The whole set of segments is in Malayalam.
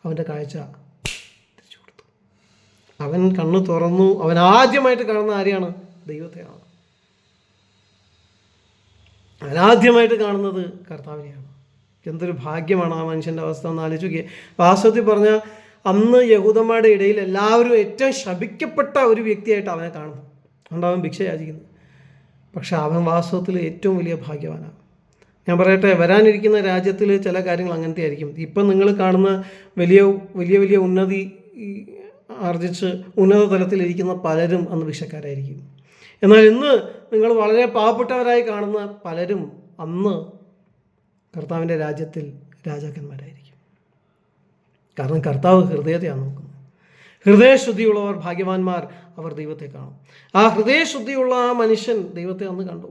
അവൻ്റെ കാഴ്ച തിരിച്ചു കൊടുത്തു. അവൻ കണ്ണ് തുറന്നു. അവൻ ആദ്യമായിട്ട് കാണുന്ന ആരെയാണ്? ദൈവത്തെയാണ്. അവനാദ്യമായിട്ട് കാണുന്നത് കർത്താവിനെയാണ്. എന്തൊരു ഭാഗ്യമാണ് ആ മനുഷ്യൻ്റെ അവസ്ഥ എന്ന് ആലോചിക്കുക. വാസ്തവത്തിൽ പറഞ്ഞാൽ അന്ന് യഹൂദന്മാരുടെ ഇടയിൽ എല്ലാവരും ഏറ്റവും ശപിക്കപ്പെട്ട ഒരു വ്യക്തിയായിട്ട് അവനെ കാണുന്നു. അതുകൊണ്ട് അവൻ ഭിക്ഷ യാചിക്കുന്നു. പക്ഷെ അവൻ വാസ്തവത്തിൽ ഏറ്റവും വലിയ ഭാഗ്യവാനാണ്. ഞാൻ പറയട്ടെ, വരാനിരിക്കുന്ന രാജ്യത്തിൽ ചില കാര്യങ്ങൾ അങ്ങനത്തെ ആയിരിക്കും. ഇപ്പം നിങ്ങൾ കാണുന്ന വലിയ വലിയ വലിയ ഉന്നതി ആർജിച്ച് ഉന്നത തലത്തിലിരിക്കുന്ന പലരും അന്ന് ഭിക്ഷക്കാരായിരിക്കും. എന്നാൽ ഇന്ന് നിങ്ങൾ വളരെ പാവപ്പെട്ടവരായി കാണുന്ന പലരും അന്ന് കർത്താവിൻ്റെ രാജ്യത്തിൽ രാജാക്കന്മാരായിരിക്കും. കാരണം കർത്താവ് ഹൃദയത്തെയാണ് നോക്കുന്നത്. ഹൃദയശുദ്ധിയുള്ളവർ ഭാഗ്യവാന്മാർ, അവർ ദൈവത്തെ കാണും. ആ ഹൃദയശുദ്ധിയുള്ള ആ മനുഷ്യൻ ദൈവത്തെ അന്ന് കണ്ടു.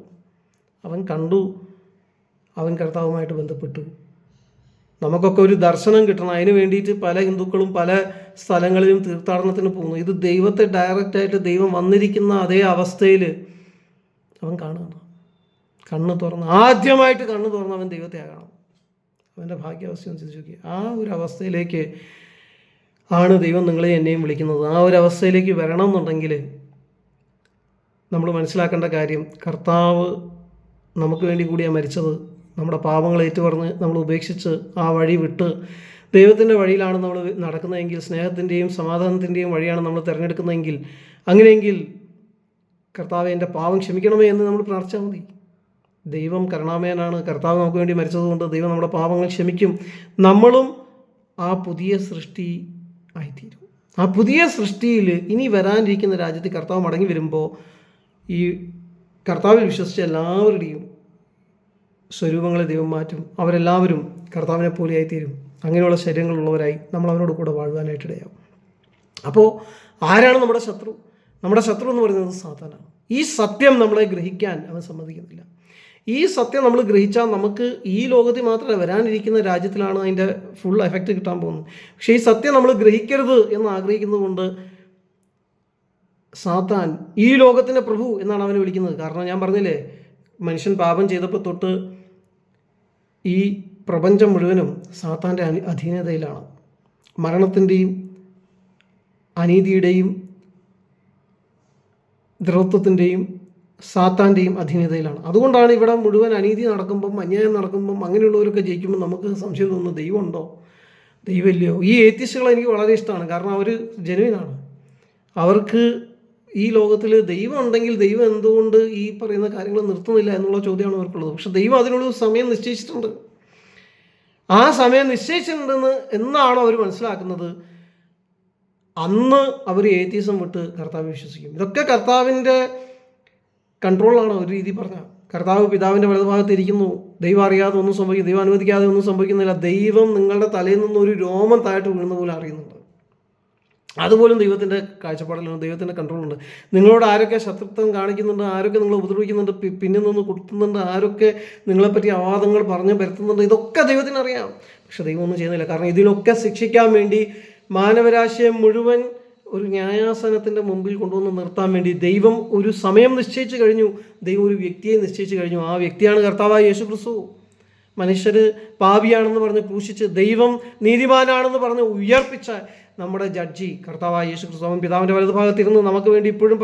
അവൻ കണ്ടു, അവൻ കർത്താവുമായിട്ട് ബന്ധപ്പെട്ടു. നമുക്കൊക്കെ ഒരു ദർശനം കിട്ടണം. അതിന് വേണ്ടിയിട്ട് പല ഹിന്ദുക്കളും പല സ്ഥലങ്ങളിലും തീർത്ഥാടനത്തിന് പോകുന്നു. ഇത് ദൈവത്തെ ഡയറക്റ്റായിട്ട് ദൈവം വന്നിരിക്കുന്ന അതേ അവസ്ഥയിൽ അവൻ കാണുകയാണ്. കണ്ണ് തുറന്ന്, ആദ്യമായിട്ട് കണ്ണ് തുറന്ന് അവൻ ദൈവത്തെ കാണണം. അവൻ്റെ ഭാഗ്യാവസ്ഥ ചിന്തിച്ച് നോക്കി. ആ ഒരു അവസ്ഥയിലേക്ക് ആണ് ദൈവം നിങ്ങളെ എന്നെയും വിളിക്കുന്നത്. ആ ഒരു അവസ്ഥയിലേക്ക് വരണം എന്നുണ്ടെങ്കിൽ നമ്മൾ മനസ്സിലാക്കേണ്ട കാര്യം, കർത്താവ് നമുക്ക് വേണ്ടി കൂടിയാണ് മരിച്ചത്. നമ്മുടെ പാപങ്ങൾ ഏറ്റുപറഞ്ഞ് നമ്മൾ ഉപേക്ഷിച്ച് ആ വഴി വിട്ട് ദൈവത്തിൻ്റെ വഴിയിലാണ് നമ്മൾ നടക്കുന്നതെങ്കിൽ, സ്നേഹത്തിൻ്റെയും സമാധാനത്തിൻ്റെയും വഴിയാണ് നമ്മൾ തിരഞ്ഞെടുക്കുന്നതെങ്കിൽ, അങ്ങനെയെങ്കിൽ കർത്താവെ എൻ്റെ പാപം ക്ഷമിക്കണമേ എന്ന് നമ്മൾ പ്രാർത്ഥിച്ചാൽ മതി. ദൈവം കരുണാമയനാണ്. കർത്താവ് നമുക്ക് വേണ്ടി മരിച്ചതുകൊണ്ട് ദൈവം നമ്മുടെ പാപങ്ങൾ ക്ഷമിക്കും. നമ്മളും ആ പുതിയ സൃഷ്ടി ആയിത്തീരും. ആ പുതിയ സൃഷ്ടിയിൽ ഇനി വരാനിരിക്കുന്ന രാജ്യത്ത് കർത്താവ് മടങ്ങി വരുമ്പോൾ ഈ കർത്താവിൽ വിശ്വസിച്ച എല്ലാവരുടെയും സ്വരൂപങ്ങളെ ദൈവം മാറ്റും. അവരെല്ലാവരും കർത്താവിനെ പോലെയായിത്തീരും. അങ്ങനെയുള്ള ശരീരങ്ങളുള്ളവരായി നമ്മൾ അവനോട് കൂടെ വാഴുവാനായിട്ടിടയാവും. അപ്പോൾ ആരാണ് നമ്മുടെ ശത്രു? നമ്മുടെ ശത്രു എന്ന് പറയുന്നത് സാത്താനാണ്. ഈ സത്യം നമ്മളെ ഗ്രഹിക്കാൻ അവൻ സമ്മതിക്കുന്നില്ല. ഈ സത്യം നമ്മൾ ഗ്രഹിച്ചാൽ നമുക്ക് ഈ ലോകത്തിൽ മാത്രമല്ല, വരാനിരിക്കുന്ന രാജ്യത്തിലാണ് അതിൻ്റെ ഫുൾ എഫക്റ്റ് കിട്ടാൻ പോകുന്നത്. പക്ഷേ ഈ സത്യം നമ്മൾ ഗ്രഹിക്കരുത് എന്ന് ആഗ്രഹിക്കുന്നത് കൊണ്ട് സാത്താൻ ഈ ലോകത്തിൻ്റെ പ്രഭു എന്നാണ് അവനെ വിളിക്കുന്നത്. കാരണം ഞാൻ പറഞ്ഞില്ലേ, മനുഷ്യൻ പാപം ചെയ്തപ്പോൾ തൊട്ട് ഈ പ്രപഞ്ചം മുഴുവനും സാത്താൻ്റെ അധീനതയിലാണ്. മരണത്തിൻ്റെയും അനീതിയുടെയും ദ്രവത്വത്തിൻ്റെയും സാത്താൻ്റെയും അധീനതയിലാണ്. അതുകൊണ്ടാണ് ഇവിടെ മുഴുവൻ അനീതി നടക്കുമ്പം, അന്യായം നടക്കുമ്പം, അങ്ങനെയുള്ളവരൊക്കെ ജയിക്കുമ്പോൾ നമുക്ക് സംശയം തോന്നുന്നു, ദൈവമുണ്ടോ ദൈവമില്ലയോ. ഈ ഏത്യസ്റ്റുകളെ എനിക്ക് വളരെ ഇഷ്ടമാണ്. കാരണം അവർ ജെനുവിനാണ്. അവർക്ക് ഈ ലോകത്തിൽ ദൈവം ഉണ്ടെങ്കിൽ ദൈവം എന്തുകൊണ്ട് ഈ പറയുന്ന കാര്യങ്ങൾ നിർത്തുന്നില്ല എന്നുള്ള ചോദ്യമാണ് അവർക്കുള്ളത്. പക്ഷെ ദൈവം അതിനുള്ള സമയം നിശ്ചയിച്ചിട്ടുണ്ട്. ആ സമയം നിശ്ചയിച്ചിട്ടുണ്ടെന്ന് എന്നാണ് അവർ മനസ്സിലാക്കുന്നത്, അന്ന് അവർ ഏത്യസം വിട്ട് കർത്താവ് വിശ്വസിക്കും. ഇതൊക്കെ കർത്താവിൻ്റെ കൺട്രോളാണ് ഒരു രീതി പറഞ്ഞാൽ. കർത്താവ് പിതാവിൻ്റെ വലതുഭാഗത്ത് ഇരിക്കുന്നു. ദൈവം അറിയാതെ ഒന്നും സംഭവിക്കും, ദൈവം അനുവദിക്കാതെ ഒന്നും സംഭവിക്കുന്നില്ല. ദൈവം നിങ്ങളുടെ തലയിൽ നിന്ന് ഒരു രോമം താഴോട്ട് വീഴുന്ന പോലെ അറിയുന്നുണ്ട്. അതുപോലും ദൈവത്തിൻ്റെ കാഴ്ചപ്പാടിലാണ്, ദൈവത്തിൻ്റെ കൺട്രോളുണ്ട്. നിങ്ങളോട് ആരൊക്കെ ശത്രുത്വം കാണിക്കുന്നുണ്ട്, ആരൊക്കെ നിങ്ങളെ ഉപദ്രവിക്കുന്നുണ്ട്, പിന്നിൽ നിന്ന് കുത്തുന്നുണ്ട്, ആരൊക്കെ നിങ്ങളെപ്പറ്റി അവാദങ്ങൾ പറഞ്ഞ് പരത്തുന്നുണ്ട്, ഇതൊക്കെ ദൈവത്തിന് അറിയാം. പക്ഷെ ദൈവം ഒന്നും ചെയ്യുന്നില്ല. കാരണം ഇതിനൊക്കെ ശിക്ഷിക്കാൻ വേണ്ടി മാനവരാശിയെ മുഴുവൻ ഒരു ന്യായാസനത്തിൻ്റെ മുമ്പിൽ കൊണ്ടുവന്ന് നിർത്താൻ വേണ്ടി ദൈവം ഒരു സമയം നിശ്ചയിച്ചു കഴിഞ്ഞു. ദൈവം ഒരു വ്യക്തിയെ നിശ്ചയിച്ചു കഴിഞ്ഞു. ആ വ്യക്തിയാണ് കർത്താവായ യേശു ക്രിസ്തു. മനുഷ്യർ പാപിയാണെന്ന് പറഞ്ഞ് ക്രൂശിച്ച് ദൈവം നീതിമാനാണെന്ന് പറഞ്ഞ് ഉയർപ്പിച്ച നമ്മുടെ ജഡ്ജി കർത്താവായ യേശു ക്രിസ്തു, അവൻ പിതാവിൻ്റെ വലതുഭാഗത്തിരുന്ന് നമുക്ക് വേണ്ടി ഇപ്പോഴും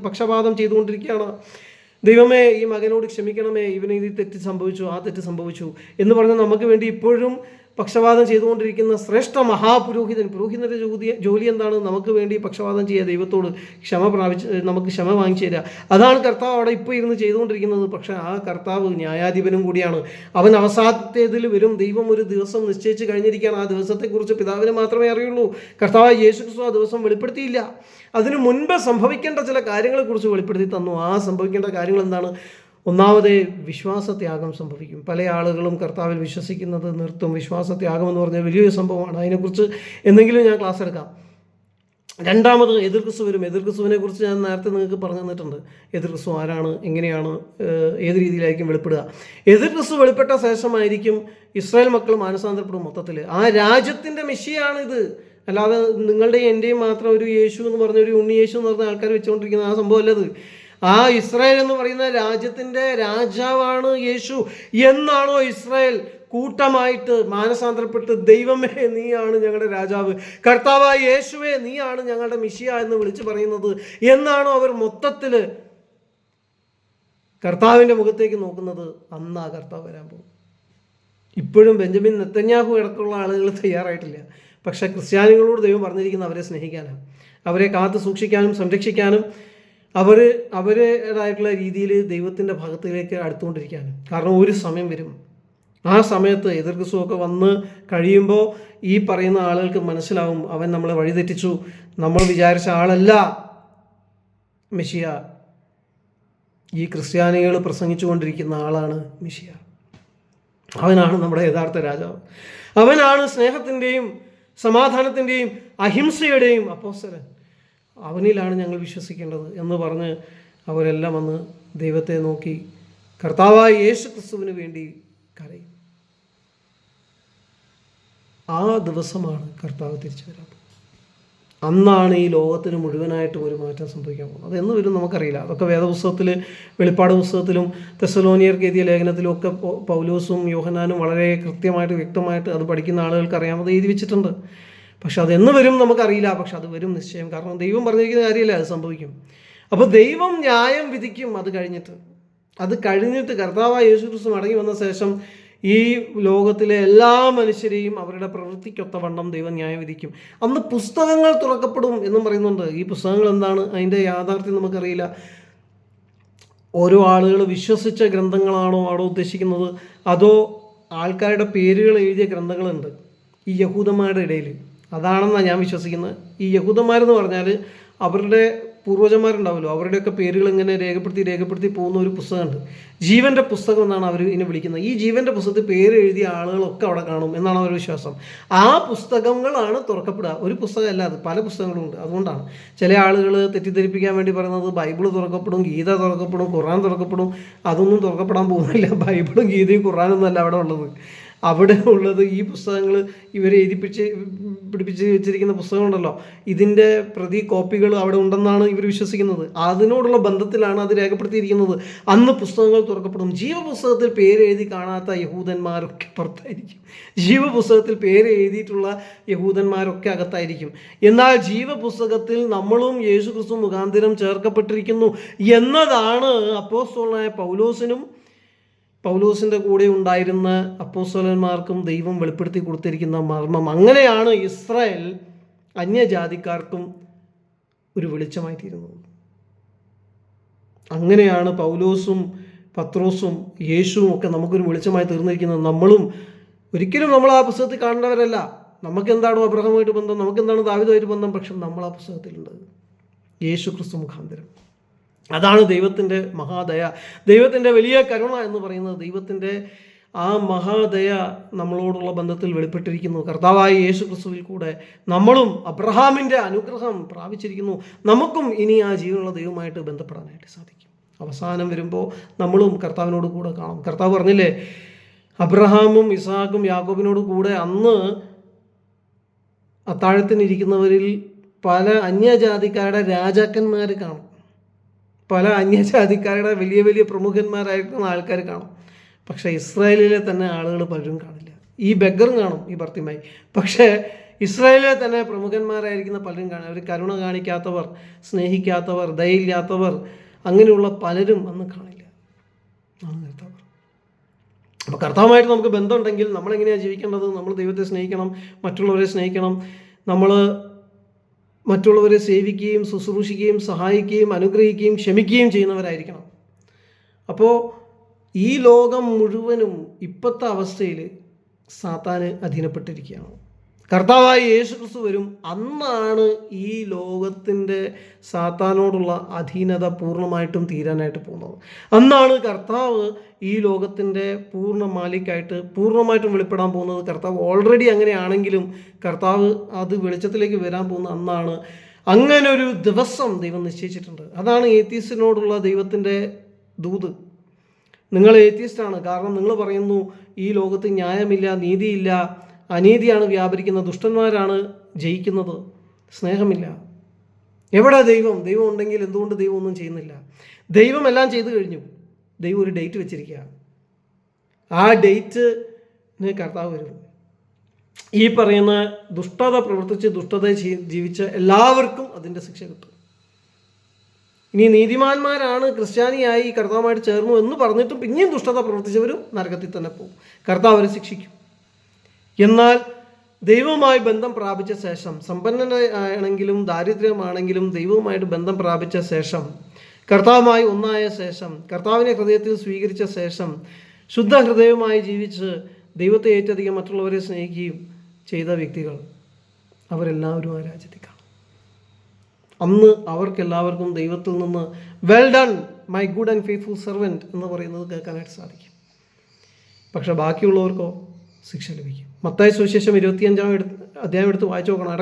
പക്ഷപാതം ചെയ്തുകൊണ്ടിരിക്കുകയാണ്. ദൈവമേ, ഈ മകനോട് ക്ഷമിക്കണമേ, ഇവന് ഈ തെറ്റ് സംഭവിച്ചു, ആ തെറ്റ് സംഭവിച്ചു എന്ന് പറഞ്ഞ് നമുക്ക് വേണ്ടി ഇപ്പോഴും പക്ഷപാതം ചെയ്തുകൊണ്ടിരിക്കുന്ന ശ്രേഷ്ഠ മഹാപുരോഹിതൻ. പുരോഹിതൻ്റെ ജോലി എന്താണ്? നമുക്ക് വേണ്ടി പക്ഷപാതം ചെയ്യുക, ദൈവത്തോട് നമുക്ക് ക്ഷമ വാങ്ങിച്ചു തരിക. അതാണ് കർത്താവ് അവിടെ ഇപ്പോൾ ഇരുന്ന് ചെയ്തുകൊണ്ടിരിക്കുന്നത്. പക്ഷേ ആ കർത്താവ് ന്യായാധിപനും കൂടിയാണ്. അവൻ അവസാനത്തേതിൽ വരും. ദൈവം ഒരു ദിവസം നിശ്ചയിച്ച് കഴിഞ്ഞിരിക്കുകയാണ്. ആ ദിവസത്തെക്കുറിച്ച് പിതാവിന് മാത്രമേ അറിയുള്ളൂ. കർത്താവ് യേശു ക്രിസ്തു ആ ദിവസം വെളിപ്പെടുത്തിയില്ല. അതിനു മുൻപ് സംഭവിക്കേണ്ട ചില കാര്യങ്ങളെക്കുറിച്ച് വെളിപ്പെടുത്തി തന്നു. ആ സംഭവിക്കേണ്ട കാര്യങ്ങൾ എന്താണ്? ഒന്നാമത് വിശ്വാസത്യാഗം സംഭവിക്കും. പല ആളുകളും കർത്താവിൽ വിശ്വസിക്കുന്നത് നിർത്തും. വിശ്വാസത്യാഗം എന്ന് പറഞ്ഞാൽ വലിയൊരു സംഭവമാണ്. അതിനെക്കുറിച്ച് എന്തെങ്കിലും ഞാൻ ക്ലാസ് എടുക്കാം. രണ്ടാമത് എതിർ ക്രിസ്തു വരും. എതിർ ക്രിസ്തുവിനെ കുറിച്ച് ഞാൻ നേരത്തെ നിങ്ങൾക്ക് പറഞ്ഞു തന്നിട്ടുണ്ട്. എതിർ ക്രിസ്തു ആരാണ്, എങ്ങനെയാണ്, ഏത് രീതിയിലായിരിക്കും വെളിപ്പെടുക. എതിർ ക്രിസ്തു വെളിപ്പെട്ട ശേഷമായിരിക്കും ഇസ്രായേൽ മക്കൾ മാനസാന്തരപ്പെടും. മൊത്തത്തിൽ ആ രാജ്യത്തിൻ്റെ മെഷിയാണിത്. അല്ലാതെ നിങ്ങളുടെയും എൻ്റെയും മാത്രം ഒരു യേശു എന്ന് പറഞ്ഞ ഒരു ഉണ്ണി യേശു എന്ന് പറഞ്ഞ ആൾക്കാർ വെച്ചുകൊണ്ടിരിക്കുന്ന ആ സംഭവം അല്ലത്. ആ ഇസ്രായേൽ എന്ന് പറയുന്ന രാജ്യത്തിൻ്റെ രാജാവാണ് യേശു. എന്നാണോ ഇസ്രായേൽ കൂട്ടമായിട്ട് മാനസാന്തരപ്പെട്ട് ദൈവമേ നീയാണ് ഞങ്ങളുടെ രാജാവ്, കർത്താവായ യേശുവേ നീയാണ് ഞങ്ങളുടെ മിശിയ എന്ന് വിളിച്ചു പറയുന്നത് എന്നാണോ അവർ മൊത്തത്തിൽ കർത്താവിൻ്റെ മുഖത്തേക്ക് നോക്കുന്നത്, അന്നാ കർത്താവ് വരാൻ പോകും. ഇപ്പോഴും ബെഞ്ചമിൻ നെതന്യാഹു അടക്കമുള്ള ആളുകൾ തയ്യാറായിട്ടില്ല. പക്ഷേ ക്രിസ്ത്യാനികളോട് ദൈവം പറഞ്ഞിരിക്കുന്നത് അവരെ സ്നേഹിക്കാനാണ്, അവരെ കാത്തു സൂക്ഷിക്കാനും സംരക്ഷിക്കാനും അവരുടേതായിട്ടുള്ള രീതിയിൽ ദൈവത്തിൻ്റെ ഭാഗത്തിലേക്ക് അടുത്തുകൊണ്ടിരിക്കാനും. കാരണം ഒരു സമയം വരും, ആ സമയത്ത് എതിർ ക്രിസ്തുവൊക്കെ വന്ന് കഴിയുമ്പോൾ ഈ പറയുന്ന ആളുകൾക്ക് മനസ്സിലാവും അവൻ നമ്മളെ വഴിതെറ്റിച്ചു, നമ്മൾ വിചാരിച്ച ആളല്ല മെഷിയ, ഈ ക്രിസ്ത്യാനികൾ പ്രസംഗിച്ചു കൊണ്ടിരിക്കുന്ന ആളാണ് മെഷിയ. അവനാണ് നമ്മുടെ യഥാർത്ഥ രാജാവ്, അവനാണ് സ്നേഹത്തിൻ്റെയും സമാധാനത്തിൻ്റെയും അഹിംസയുടെയും അപ്പോസ്തലൻ, അവനിലാണ് ഞങ്ങൾ വിശ്വസിക്കേണ്ടത് എന്ന് പറഞ്ഞ് അവരെല്ലാം വന്ന് ദൈവത്തെ നോക്കി കർത്താവായ യേശു ക്രിസ്തുവിന് വേണ്ടി കരയും. ആ ദിവസമാണ് കർത്താവ് തിരിച്ചു വരാൻ പോകുന്നത്. അന്നാണ് ഈ ലോകത്തിന് മുഴുവനായിട്ടും ഒരു മാറ്റം സംഭവിക്കാൻ പോകുന്നത്. അതെന്ന് വരും നമുക്കറിയില്ല. അതൊക്കെ വേദപുസ്തകത്തിൽ, വെളിപ്പാട് പുസ്തകത്തിലും തെസ്സലോനിയർക്ക് എഴുതിയ ലേഖനത്തിലും ഒക്കെ പൗലോസും യോഹന്നാനും വളരെ കൃത്യമായിട്ട് വ്യക്തമായിട്ട് അത് പഠിക്കുന്ന ആളുകൾക്ക് അറിയാം, അത് എഴുതി വെച്ചിട്ടുണ്ട്. പക്ഷെ അതെന്ന് വരും നമുക്കറിയില്ല, പക്ഷെ അത് വരും നിശ്ചയം. കാരണം ദൈവം പറഞ്ഞിരിക്കുന്ന കാര്യമല്ലേ, അത് സംഭവിക്കും. അപ്പോൾ ദൈവം ന്യായം വിധിക്കും. അത് കഴിഞ്ഞിട്ട് കർത്താവായ യേശു ക്രിസ്തു മടങ്ങി വന്ന ശേഷം ഈ ലോകത്തിലെ എല്ലാ മനുഷ്യരെയും അവരുടെ പ്രവൃത്തിക്കൊത്തവണ്ണം ദൈവം ന്യായം വിധിക്കും. അന്ന് പുസ്തകങ്ങൾ തുറക്കപ്പെടും എന്നും പറയുന്നുണ്ട്. ഈ പുസ്തകങ്ങൾ എന്താണ്, അതിൻ്റെ യാഥാർത്ഥ്യം നമുക്കറിയില്ല. ഓരോ ആളുകൾ വിശ്വസിച്ച ഗ്രന്ഥങ്ങളാണോ അവിടെ ഉദ്ദേശിക്കുന്നത്, അതോ ആൾക്കാരുടെ പേരുകൾ എഴുതിയ ഗ്രന്ഥങ്ങളുണ്ട് ഈ യഹൂദന്മാരുടെ ഇടയിൽ, അതാണെന്നാണ് ഞാൻ വിശ്വസിക്കുന്നത്. ഈ യഹൂദന്മാരെന്ന് പറഞ്ഞാൽ അവരുടെ പൂർവ്വജന്മാരുണ്ടാവുമല്ലോ, അവരുടെയൊക്കെ പേരുകൾ ഇങ്ങനെ രേഖപ്പെടുത്തി പോകുന്ന ഒരു പുസ്തകമുണ്ട്. ജീവൻ്റെ പുസ്തകം എന്നാണ് അവർ ഇതിനെ വിളിക്കുന്നത്. ഈ ജീവൻ്റെ പുസ്തകത്തിൽ പേര് എഴുതിയ ആളുകളൊക്കെ അവിടെ കാണും എന്നാണ് അവരുടെ വിശ്വാസം. ആ പുസ്തകങ്ങളാണ് തുറക്കപ്പെടുക. ഒരു പുസ്തകമല്ല അത്, പല പുസ്തകങ്ങളും ഉണ്ട്. അതുകൊണ്ടാണ് ചില ആളുകൾ തെറ്റിദ്ധരിപ്പിക്കാൻ വേണ്ടി പറയുന്നത് ബൈബിൾ തുറക്കപ്പെടും, ഗീത തുറക്കപ്പെടും, ഖുർആൻ തുറക്കപ്പെടും. അതൊന്നും തുറക്കപ്പെടാൻ പോകുന്നില്ല. ബൈബിളും ഗീതയും ഖുർആനൊന്നും അല്ല അവിടെ ഉള്ളത്. അവിടെ ഉള്ളത് ഈ പുസ്തകങ്ങൾ ഇവർ പിടിപ്പിച്ച് വെച്ചിരിക്കുന്ന പുസ്തകമുണ്ടല്ലോ, ഇതിൻ്റെ പ്രതി കോപ്പികൾ അവിടെ ഉണ്ടെന്നാണ് ഇവർ വിശ്വസിക്കുന്നത്. അതിനോടുള്ള ബന്ധത്തിലാണ് അത് രേഖപ്പെടുത്തിയിരിക്കുന്നത്. അന്ന് പുസ്തകങ്ങൾ തുറക്കപ്പെടും. ജീവപുസ്തകത്തിൽ പേര് എഴുതി കാണാത്ത യഹൂദന്മാരൊക്കെ പുറത്തായിരിക്കും, ജീവപുസ്തകത്തിൽ പേര് എഴുതിയിട്ടുള്ള യഹൂദന്മാരൊക്കെ അകത്തായിരിക്കും. എന്നാൽ ജീവപുസ്തകത്തിൽ നമ്മളും യേശു ക്രിസ്തു മുഖാന്തരം ചേർക്കപ്പെട്ടിരിക്കുന്നു എന്നതാണ് അപ്പോസ്തലനായ പൗലോസിൻ്റെ കൂടെ ഉണ്ടായിരുന്ന അപ്പോസ്തലന്മാർക്കും ദൈവം വെളിപ്പെടുത്തി കൊടുത്തിരിക്കുന്ന മർമ്മം. അങ്ങനെയാണ് ഇസ്രായേൽ അന്യജാതിക്കാർക്കും ഒരു വെളിച്ചമായി തീരുന്നത്. അങ്ങനെയാണ് പൗലോസും പത്രോസും യേശുവും ഒക്കെ നമുക്കൊരു വെളിച്ചമായി തീർന്നിരിക്കുന്നത്. നമ്മളും ഒരിക്കലും നമ്മൾ ആ പുസ്തകത്തിൽ കാണേണ്ടവരല്ല. നമുക്കെന്താണോ അബ്രഹാമുമായിട്ട് ബന്ധം, നമുക്കെന്താണ് ദാവീദുമായിട്ട് ബന്ധം, പക്ഷെ നമ്മൾ ആ പുസ്തകത്തിലുണ്ട് യേശു ക്രിസ്തു മുഖാന്തരം. അതാണ് ദൈവത്തിൻ്റെ മഹാദയ, ദൈവത്തിൻ്റെ വലിയ കരുണ എന്ന് പറയുന്നത്. ദൈവത്തിൻ്റെ ആ മഹാദയ നമ്മളോടുള്ള ബന്ധത്തിൽ വെളിപ്പെട്ടിരിക്കുന്നു. കർത്താവായ യേശു ക്രിസ്തുവിൽ കൂടെ നമ്മളും അബ്രഹാമിൻ്റെ അനുഗ്രഹം പ്രാപിച്ചിരിക്കുന്നു. നമുക്കും ഇനി ആ ജീവനുള്ള ദൈവമായിട്ട് ബന്ധപ്പെടാനായിട്ട് സാധിക്കും. അവസാനം വരുമ്പോൾ നമ്മളും കർത്താവിനോട് കൂടെ കാണും. കർത്താവ് പറഞ്ഞില്ലേ, അബ്രഹാമും ഇസ്ഹാക്കും യാക്കോബിനോട് കൂടെ അന്ന് അത്താഴത്തിനിരിക്കുന്നവരിൽ പല അന്യജാതിക്കാരുടെ രാജാക്കന്മാർ കാണും, പല അന്യജാതിക്കാരുടെ വലിയ വലിയ പ്രമുഖന്മാരായിരിക്കുന്ന ആൾക്കാർ കാണും. പക്ഷേ ഇസ്രായേലിലെ തന്നെ ആളുകൾ പലരും കാണില്ല. ഈ ബെഗറും കാണും, ഈ ഭർത്തിമായി. പക്ഷേ ഇസ്രായേലിലെ തന്നെ പ്രമുഖന്മാരായിരിക്കുന്ന പലരും കാണും. അവർ കരുണ കാണിക്കാത്തവർ, സ്നേഹിക്കാത്തവർ, ദയയില്ലാത്തവർ, അങ്ങനെയുള്ള പലരും അന്ന് കാണില്ല. കർത്താവ്. അപ്പോൾ കർത്താവുമായിട്ട് നമുക്ക് ബന്ധമുണ്ടെങ്കിൽ നമ്മളെങ്ങനെയാണ് ജീവിക്കേണ്ടത്? നമ്മൾ ദൈവത്തെ സ്നേഹിക്കണം, മറ്റുള്ളവരെ സ്നേഹിക്കണം, നമ്മൾ മറ്റുള്ളവരെ സേവിക്കുകയും ശുശ്രൂഷിക്കുകയും സഹായിക്കുകയും അനുഗ്രഹിക്കുകയും ക്ഷമിക്കുകയും ചെയ്യുന്നവരായിരിക്കണം. അപ്പോൾ ഈ ലോകം മുഴുവനും ഇപ്പോഴത്തെ അവസ്ഥയിൽ സാത്താന് അധീനപ്പെട്ടിരിക്കുകയാണ്. കർത്താവായ യേശു ക്രിസ്തു വരും, അന്നാണ് ഈ ലോകത്തിൻ്റെ സാത്താനോടുള്ള അധീനത പൂർണ്ണമായിട്ടും തീരാനായിട്ട് പോകുന്നത്. അന്നാണ് കർത്താവ് ഈ ലോകത്തിൻ്റെ പൂർണ്ണ മാലിക്കായിട്ട് പൂർണ്ണമായിട്ടും വെളിപ്പെടാൻ പോകുന്നത്. കർത്താവ് ഓൾറെഡി അങ്ങനെയാണെങ്കിലും കർത്താവ് അത് വെളിച്ചത്തിലേക്ക് വരാൻ പോകുന്ന അന്നാണ്. അങ്ങനെ ഒരു ദിവസം ദൈവം നിശ്ചയിച്ചിട്ടുണ്ട്. അതാണ് ഏത്തീസ്റ്റിനോടുള്ള ദൈവത്തിൻ്റെ ദൂത്. നിങ്ങൾ ഏത്തീസ്റ്റാണ്, കാരണം നിങ്ങൾ പറയുന്നു ഈ ലോകത്ത് ന്യായമില്ല, നീതിയില്ല, അനീതിയാണ് വ്യാപരിക്കുന്നത്, ദുഷ്ടന്മാരാണ് ജയിക്കുന്നത്, സ്നേഹമില്ല. എവിടെ ദൈവം? ദൈവം ഉണ്ടെങ്കിൽ എന്തുകൊണ്ട് ദൈവം ഒന്നും ചെയ്യുന്നില്ല? ദൈവം എല്ലാം ചെയ്തു കഴിഞ്ഞു. ദൈവം ഒരു ഡേറ്റ് വെച്ചിരിക്കുക. ആ ഡേറ്റ് കർത്താവ് വരും. ഈ പറയുന്ന ദുഷ്ടത പ്രവർത്തിച്ച് ദുഷ്ടത ജീവിച്ച എല്ലാവർക്കും അതിൻ്റെ ശിക്ഷ കിട്ടും. ഇനി നീതിമാന്മാരാണ് ക്രിസ്ത്യാനിയായി കർത്താവുമായിട്ട് ചേർന്നു എന്ന് പറഞ്ഞിട്ടും പിന്നെയും ദുഷ്ടത പ്രവർത്തിച്ചവരും നരകത്തിൽ തന്നെ പോകും. കർത്താവ് അവരെ ശിക്ഷിക്കും. എന്നാൽ ദൈവവുമായി ബന്ധം പ്രാപിച്ച ശേഷം, സമ്പന്നനാണെങ്കിലും ദാരിദ്ര്യമാണെങ്കിലും ദൈവവുമായിട്ട് ബന്ധം പ്രാപിച്ച ശേഷം, കർത്താവുമായി ഒന്നായ ശേഷം, കർത്താവിനെ ഹൃദയത്തിൽ സ്വീകരിച്ച ശേഷം, ശുദ്ധ ഹൃദയവുമായി ജീവിച്ച് ദൈവത്തെ ഏറ്റധികം മറ്റുള്ളവരെ സ്നേഹിക്കുകയും ചെയ്ത വ്യക്തികൾ അവരെല്ലാവരും ആ രാജ്യത്തിൽ കാണും. അന്ന് അവർക്കെല്ലാവർക്കും ദൈവത്തിൽ നിന്ന് well done my good and faithful servant എന്ന് പറയുന്നത് കേൾക്കാനായിട്ട് സാധിക്കും. പക്ഷെ ബാക്കിയുള്ളവർക്കോ ശിക്ഷ ലഭിക്കും. മത്തായി സുവിശേഷം 25 അധ്യായം എടുത്ത് വായിച്ചു നോക്കണം.